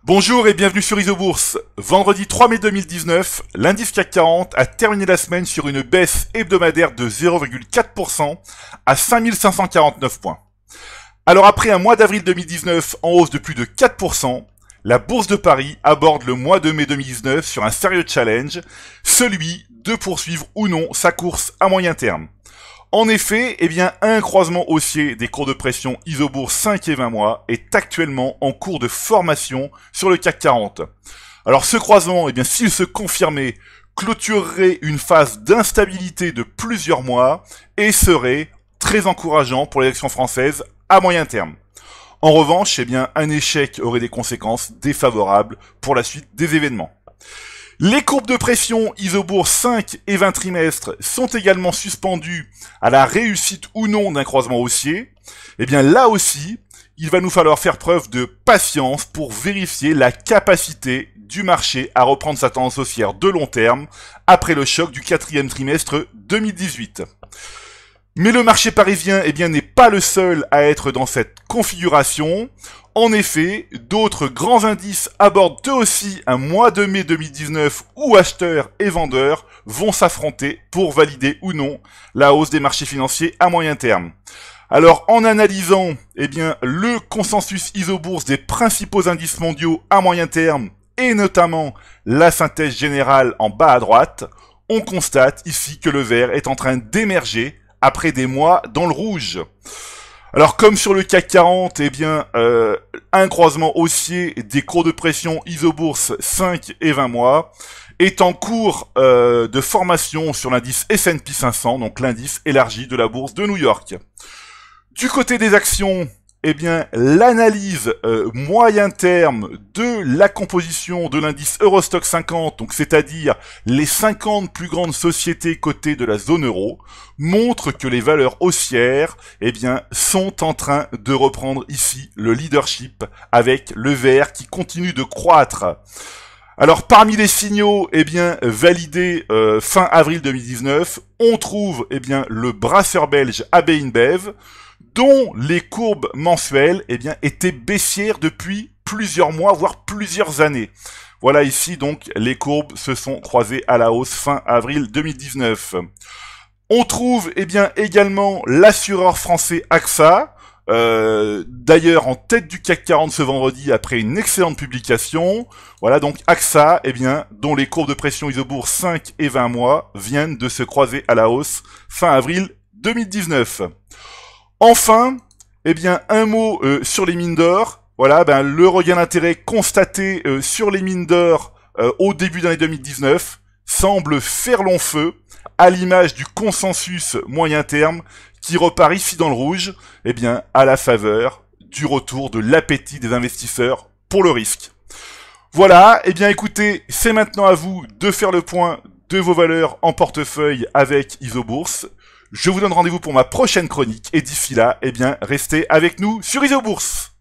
Bonjour et bienvenue sur Isobourse. Vendredi 3 mai 2019, l'indice CAC 40 a terminé la semaine sur une baisse hebdomadaire de 0,4% à 5549 points. Alors après un mois d'avril 2019 en hausse de plus de 4%, la Bourse de Paris aborde le mois de mai 2019 sur un sérieux challenge, celui de poursuivre ou non sa course à moyen terme. En effet, un croisement haussier des cours de pression Isobourse 5 et 20 mois est actuellement en cours de formation sur le CAC 40. Alors ce croisement, s'il se confirmait, clôturerait une phase d'instabilité de plusieurs mois et serait très encourageant pour l'élection française à moyen terme. En revanche, un échec aurait des conséquences défavorables pour la suite des événements. Les courbes de pression Isobourse 5 et 20 trimestres sont également suspendues à la réussite ou non d'un croisement haussier. Là aussi, il va nous falloir faire preuve de patience pour vérifier la capacité du marché à reprendre sa tendance haussière de long terme après le choc du quatrième trimestre 2018. Mais le marché parisien, n'est pas le seul à être dans cette configuration. En effet, d'autres grands indices abordent eux aussi un mois de mai 2019 où acheteurs et vendeurs vont s'affronter pour valider ou non la hausse des marchés financiers à moyen terme. Alors, en analysant, le consensus Isobourse des principaux indices mondiaux à moyen terme et notamment la synthèse générale en bas à droite, on constate ici que le vert est en train d'émerger après des mois dans le rouge. Alors comme sur le CAC 40, un croisement haussier des cours de pression Isobourse 5 et 20 mois est en cours de formation sur l'indice S&P 500, donc l'indice élargi de la bourse de New York. Du côté des actions, l'analyse moyen terme de la composition de l'indice Eurostoxx 50, donc c'est-à-dire les 50 plus grandes sociétés cotées de la zone euro, montre que les valeurs haussières, sont en train de reprendre ici le leadership avec le vert qui continue de croître. Alors parmi les signaux validés fin avril 2019, on trouve le brasseur belge AB InBev, dont les courbes mensuelles étaient baissières depuis plusieurs mois, voire plusieurs années. Voilà ici donc les courbes se sont croisées à la hausse fin avril 2019. On trouve également l'assureur français AXA, d'ailleurs en tête du CAC 40 ce vendredi après une excellente publication. Voilà donc AXA, dont les courbes de pression Isobourse 5 et 20 mois viennent de se croiser à la hausse fin avril 2019. Enfin, un mot sur les mines d'or. Voilà, le regain d'intérêt constaté sur les mines d'or au début d'année 2019 semble faire long feu, à l'image du consensus moyen terme qui repart ici dans le rouge, à la faveur du retour de l'appétit des investisseurs pour le risque. Voilà, écoutez, c'est maintenant à vous de faire le point de vos valeurs en portefeuille avec Isobourse. Je vous donne rendez-vous pour ma prochaine chronique et d'ici là, restez avec nous sur Isobourse.